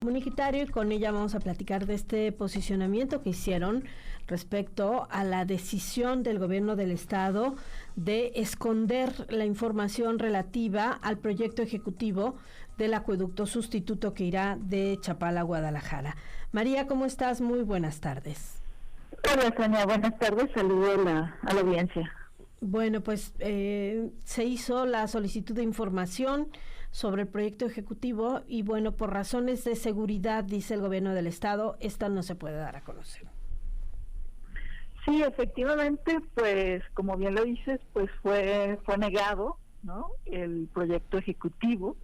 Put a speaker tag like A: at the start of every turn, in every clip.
A: comunitario y con ella vamos a platicar de este posicionamiento que hicieron respecto a la decisión del gobierno del estado de esconder la información relativa al proyecto ejecutivo del acueducto sustituto que irá de Chapala a Guadalajara. María, ¿cómo estás? Muy buenas tardes.
B: Hola, Sonia, buenas tardes, saludo a la audiencia.
A: Bueno, pues se hizo la solicitud de información sobre el proyecto ejecutivo y bueno, por razones de seguridad, dice el gobierno del estado, esta no se puede dar a conocer.
B: Sí, efectivamente, pues como bien lo dices, pues fue negado, ¿no?, el proyecto ejecutivo,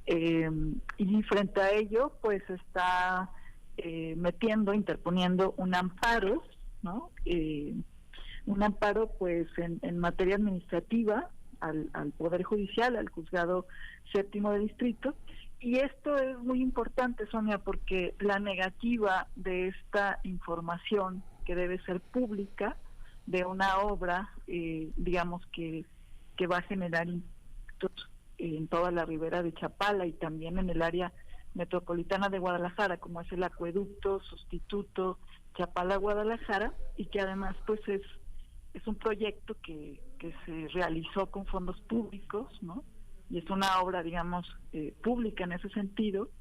B: y frente a ello, pues está interponiendo un amparo, ¿no?, un amparo pues en materia administrativa al Poder Judicial, al Juzgado Séptimo de Distrito, y esto es muy importante, Sonia, porque la negativa de esta información que debe ser pública de una obra, digamos que va a generar impactos en toda la ribera de Chapala y también en el área metropolitana de Guadalajara, como es el acueducto sustituto Chapala-Guadalajara, y que además pues es un proyecto que se realizó con fondos públicos, ¿no?, y es una obra, digamos, pública en ese sentido.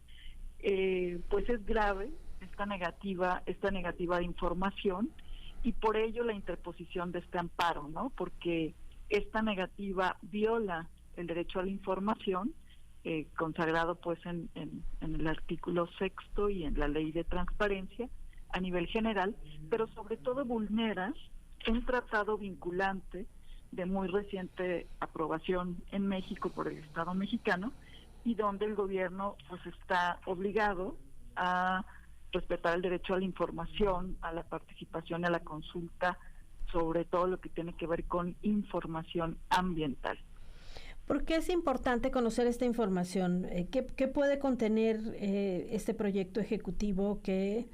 B: Pues es grave esta negativa de información, y por ello la interposición de este amparo, ¿no?, porque esta negativa viola el derecho a la información, consagrado pues en el artículo 6 y en la ley de transparencia a nivel general, pero sobre todo vulnera un tratado vinculante de muy reciente aprobación en México por el Estado mexicano, y donde el gobierno pues está obligado a respetar el derecho a la información, a la participación y a la consulta sobre todo lo que tiene que ver con información ambiental.
A: ¿Por qué es importante conocer esta información? ¿Qué puede contener este proyecto ejecutivo que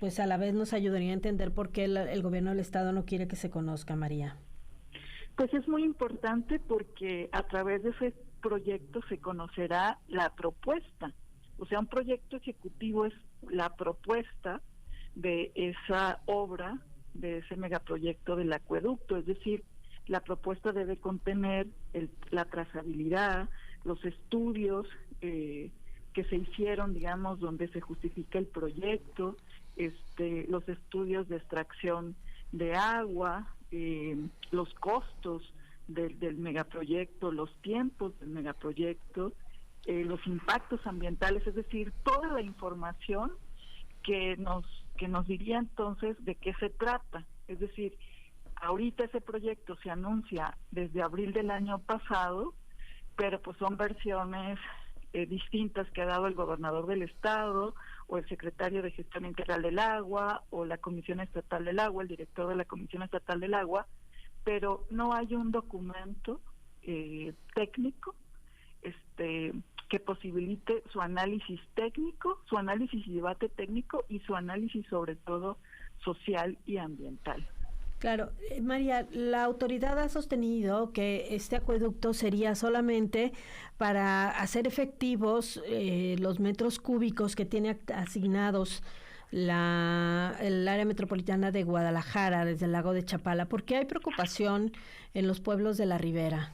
A: pues a la vez nos ayudaría a entender por qué el gobierno del estado no quiere que se conozca, María?
B: Pues es muy importante porque a través de ese proyecto se conocerá la propuesta. O sea, un proyecto ejecutivo es la propuesta de esa obra, de ese megaproyecto del acueducto, es decir, la propuesta debe contener la trazabilidad, los estudios que se hicieron, digamos, donde se justifica el proyecto, los estudios de extracción de agua, los costos del megaproyecto, los tiempos del megaproyecto, los impactos ambientales, es decir, toda la información que nos diría entonces de qué se trata. Es decir, ahorita ese proyecto se anuncia desde abril del año pasado, pero pues son versiones distintas que ha dado el gobernador del estado, o el secretario de Gestión Integral del Agua, o la Comisión Estatal del Agua, el director de la Comisión Estatal del Agua, pero no hay un documento técnico que posibilite su análisis técnico, su análisis y debate técnico, y su análisis sobre todo social y ambiental.
A: Claro, María, la autoridad ha sostenido que este acueducto sería solamente para hacer efectivos los metros cúbicos que tiene asignados el área metropolitana de Guadalajara desde el lago de Chapala. ¿Por qué hay preocupación en los pueblos de la ribera?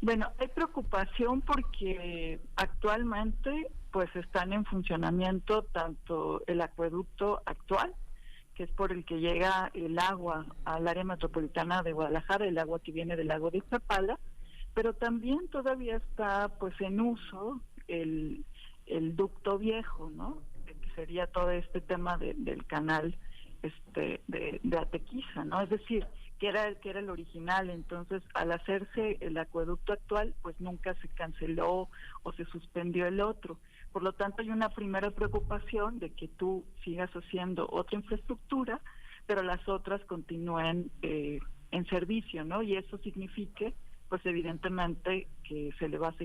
B: Bueno, hay preocupación porque actualmente pues están en funcionamiento tanto el acueducto actual, que es por el que llega el agua al área metropolitana de Guadalajara, el agua que viene del lago de Chapala, pero también todavía está pues en uso el ducto viejo, ¿no?, que sería todo este tema del canal de Atequiza, ¿no? Es decir, que era el original. Entonces, al hacerse el acueducto actual, pues nunca se canceló o se suspendió el otro. Por lo tanto, hay una primera preocupación de que tú sigas haciendo otra infraestructura, pero las otras continúen en servicio, ¿no? Y eso signifique, pues evidentemente, que se le va a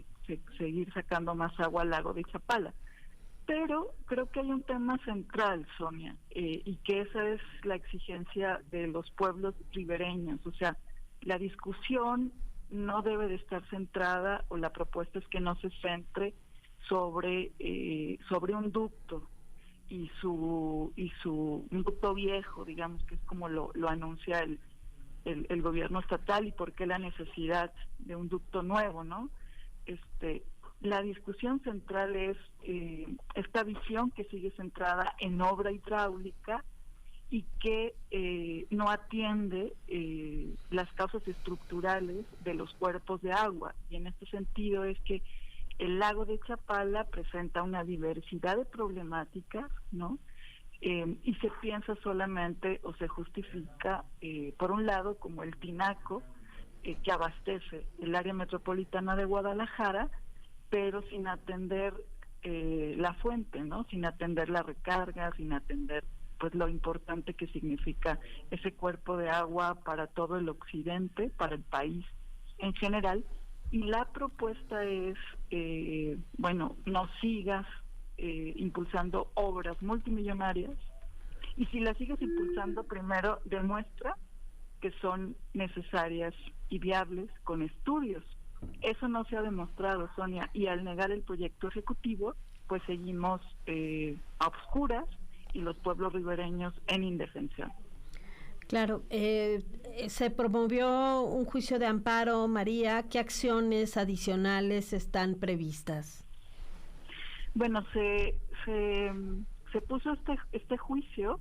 B: seguir sacando más agua al lago de Chapala. Pero creo que hay un tema central, Sonia, y que esa es la exigencia de los pueblos ribereños. O sea, la discusión no debe de estar centrada, o la propuesta es que no se centre sobre un ducto y un ducto viejo, digamos, que es como lo anuncia el gobierno estatal, y por qué la necesidad de un ducto nuevo, ¿no? La discusión central es esta visión que sigue centrada en obra hidráulica y que no atiende las causas estructurales de los cuerpos de agua. Y en este sentido es que el lago de Chapala presenta una diversidad de problemáticas, ¿no? Y se piensa solamente o se justifica, por un lado, como el tinaco que abastece el área metropolitana de Guadalajara, pero sin atender la fuente, ¿no? Sin atender la recarga, sin atender pues lo importante que significa ese cuerpo de agua para todo el occidente, para el país en general. Y la propuesta es, no sigas impulsando obras multimillonarias, y si las sigues impulsando, primero demuestra que son necesarias y viables con estudios. Eso no se ha demostrado, Sonia, y al negar el proyecto ejecutivo, pues seguimos a oscuras y los pueblos ribereños en indefensión.
A: Claro, se promovió un juicio de amparo, María. ¿Qué acciones adicionales están previstas?
B: Bueno, se puso este juicio,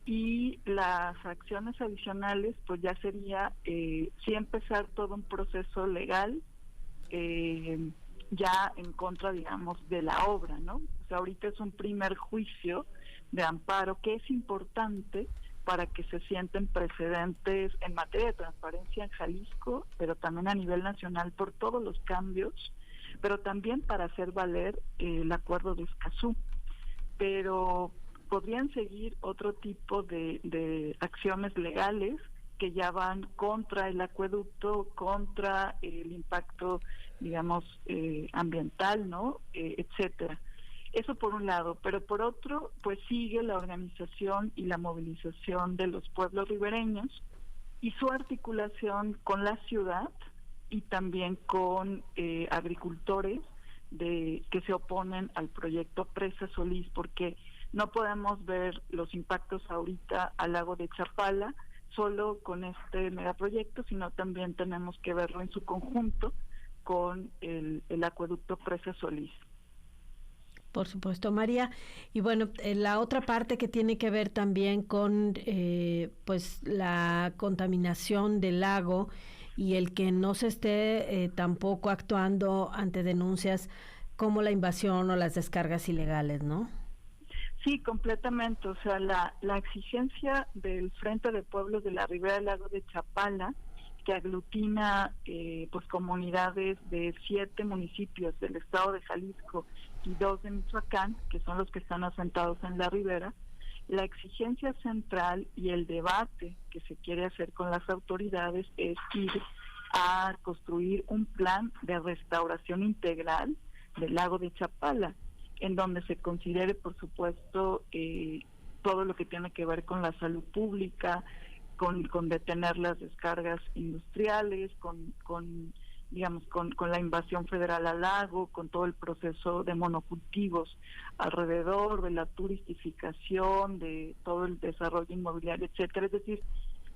B: y las acciones adicionales pues ya sería sí empezar todo un proceso legal ya en contra, digamos, de la obra, ¿no? O sea, ahorita es un primer juicio de amparo que es importante para que se sienten precedentes en materia de transparencia en Jalisco, pero también a nivel nacional por todos los cambios, pero también para hacer valer el acuerdo de Escazú. Pero podrían seguir otro tipo de acciones legales que ya van contra el acueducto, contra el impacto, digamos, ambiental, ¿no? Etcétera. Eso por un lado, pero por otro, pues sigue la organización y la movilización de los pueblos ribereños y su articulación con la ciudad y también con agricultores que se oponen al proyecto Presa Solís, porque no podemos ver los impactos ahorita al lago de Chapala solo con este megaproyecto, sino también tenemos que verlo en su conjunto con el acueducto Presa Solís.
A: Por supuesto, María. Y bueno, la otra parte que tiene que ver también con pues la contaminación del lago y el que no se esté tampoco actuando ante denuncias como la invasión o las descargas ilegales, ¿no?
B: Sí, completamente. O sea, la exigencia del Frente de Pueblos de la Ribera del Lago de Chapala, que aglutina pues comunidades de 7 municipios del estado de Jalisco y 2 de Michoacán, que son los que están asentados en la ribera, la exigencia central y el debate que se quiere hacer con las autoridades es ir a construir un plan de restauración integral del lago de Chapala, en donde se considere, por supuesto, todo lo que tiene que ver con la salud pública, con detener las descargas industriales, con la invasión federal al lago, con todo el proceso de monocultivos alrededor, de la turistificación, de todo el desarrollo inmobiliario, etcétera. Es decir,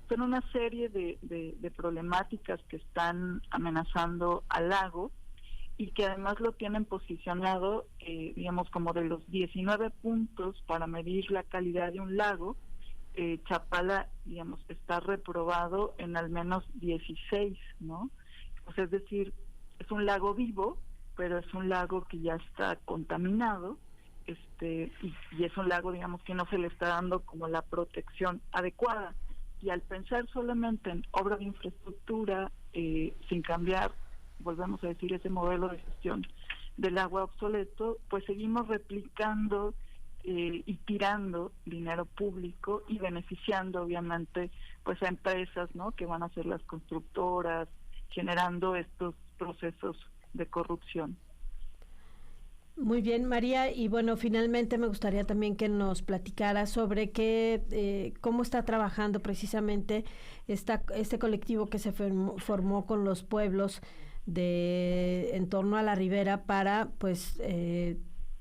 B: son una serie de problemáticas que están amenazando al lago y que además lo tienen posicionado, como de los 19 puntos para medir la calidad de un lago, Chapala, está reprobado en al menos 16, ¿no? O sea, es decir, es un lago vivo, pero es un lago que ya está contaminado, y es un lago, que no se le está dando como la protección adecuada. Y al pensar solamente en obra de infraestructura, sin cambiar, volvemos a decir, ese modelo de gestión del agua obsoleto, pues seguimos replicando y tirando dinero público y beneficiando obviamente pues a empresas, ¿no?, que van a ser las constructoras, generando estos procesos de corrupción.
A: Muy bien, María, y bueno, finalmente me gustaría también que nos platicara sobre cómo está trabajando precisamente este colectivo que se formó con los pueblos en torno a la ribera para pues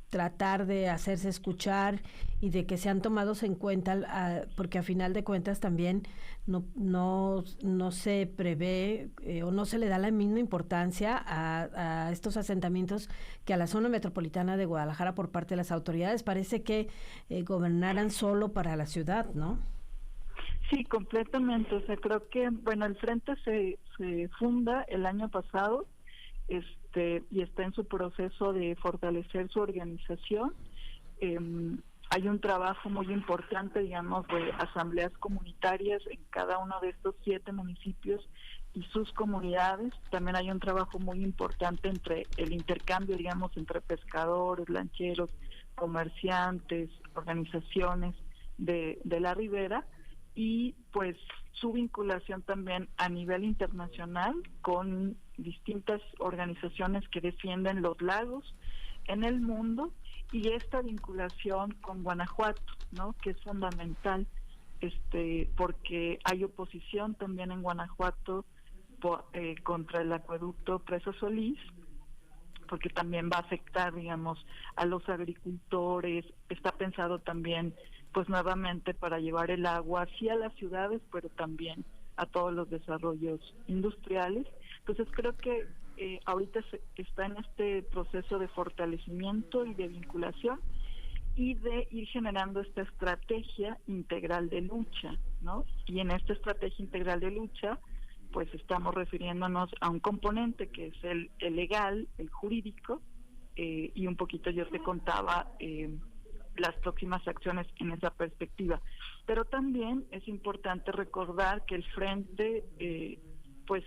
A: tratar de hacerse escuchar y de que sean tomados en cuenta, porque a final de cuentas también no se prevé o no se le da la misma importancia a estos asentamientos que a la zona metropolitana de Guadalajara por parte de las autoridades. Parece que gobernaran solo para la ciudad, ¿no?
B: Sí, completamente. O sea, creo que, bueno, el Frente se funda el año pasado, y está en su proceso de fortalecer su organización. Hay un trabajo muy importante, digamos, de asambleas comunitarias en cada uno de estos 7 municipios y sus comunidades. También hay un trabajo muy importante entre el intercambio, digamos, entre pescadores, lancheros, comerciantes, organizaciones de la ribera, y pues su vinculación también a nivel internacional con distintas organizaciones que defienden los lagos en el mundo, y esta vinculación con Guanajuato, ¿no?, que es fundamental, porque hay oposición también en Guanajuato contra el acueducto Presa Solís, porque también va a afectar, digamos, a los agricultores. Está pensado también, pues nuevamente, para llevar el agua sí a las ciudades, pero también a todos los desarrollos industriales. Entonces creo que ahorita está en este proceso de fortalecimiento y de vinculación y de ir generando esta estrategia integral de lucha, ¿no? Y en esta estrategia integral de lucha, pues estamos refiriéndonos a un componente que es el legal, el jurídico, y un poquito yo te contaba las próximas acciones en esa perspectiva. Pero también es importante recordar que el Frente, pues,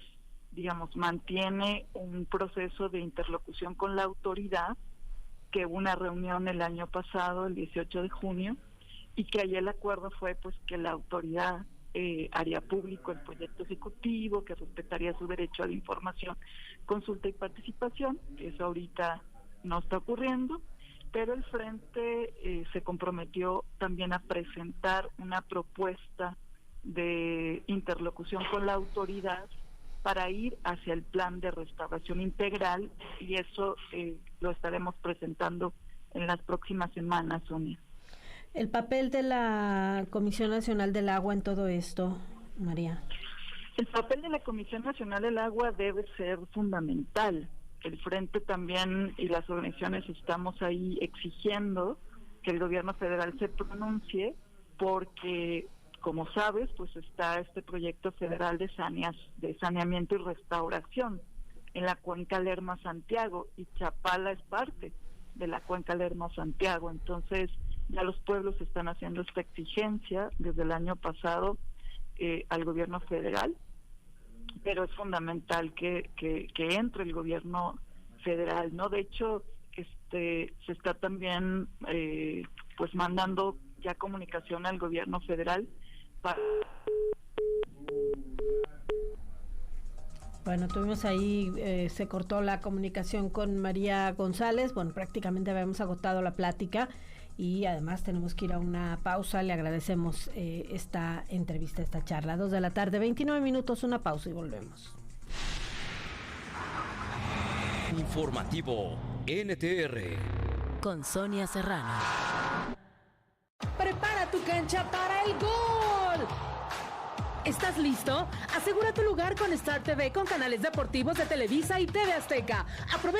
B: digamos, mantiene un proceso de interlocución con la autoridad, que hubo una reunión el año pasado, el 18 de junio, y que ahí el acuerdo fue pues que la autoridad haría público el proyecto ejecutivo, que respetaría su derecho a la información, consulta y participación. Eso ahorita no está ocurriendo, pero el Frente se comprometió también a presentar una propuesta de interlocución con la autoridad para ir hacia el plan de restauración integral, y eso lo estaremos presentando en las próximas semanas, Sonia.
A: El papel de la Comisión Nacional del Agua en todo esto, María.
B: El papel de la Comisión Nacional del Agua debe ser fundamental. El Frente también y las organizaciones estamos ahí exigiendo que el gobierno federal se pronuncie, porque, como sabes, pues está este proyecto federal de saneamiento y restauración en la cuenca Lerma-Santiago, y Chapala es parte de la cuenca Lerma-Santiago. Entonces ya los pueblos están haciendo esta exigencia desde el año pasado al gobierno federal, pero es fundamental que entre el gobierno federal, ¿no? De hecho, se está también pues mandando ya comunicación al gobierno federal para...
A: Bueno, tuvimos ahí, se cortó la comunicación con María González. Bueno, prácticamente habíamos agotado la plática y además tenemos que ir a una pausa. Le agradecemos esta entrevista, esta charla. 2:00 p.m, 29 minutos, una pausa y volvemos.
C: Informativo NTR
D: con Sonia Serrano.
E: Prepara tu cancha para el gol. ¿Estás listo? Asegura tu lugar con Star TV, con canales deportivos de Televisa y TV Azteca. Aprovecha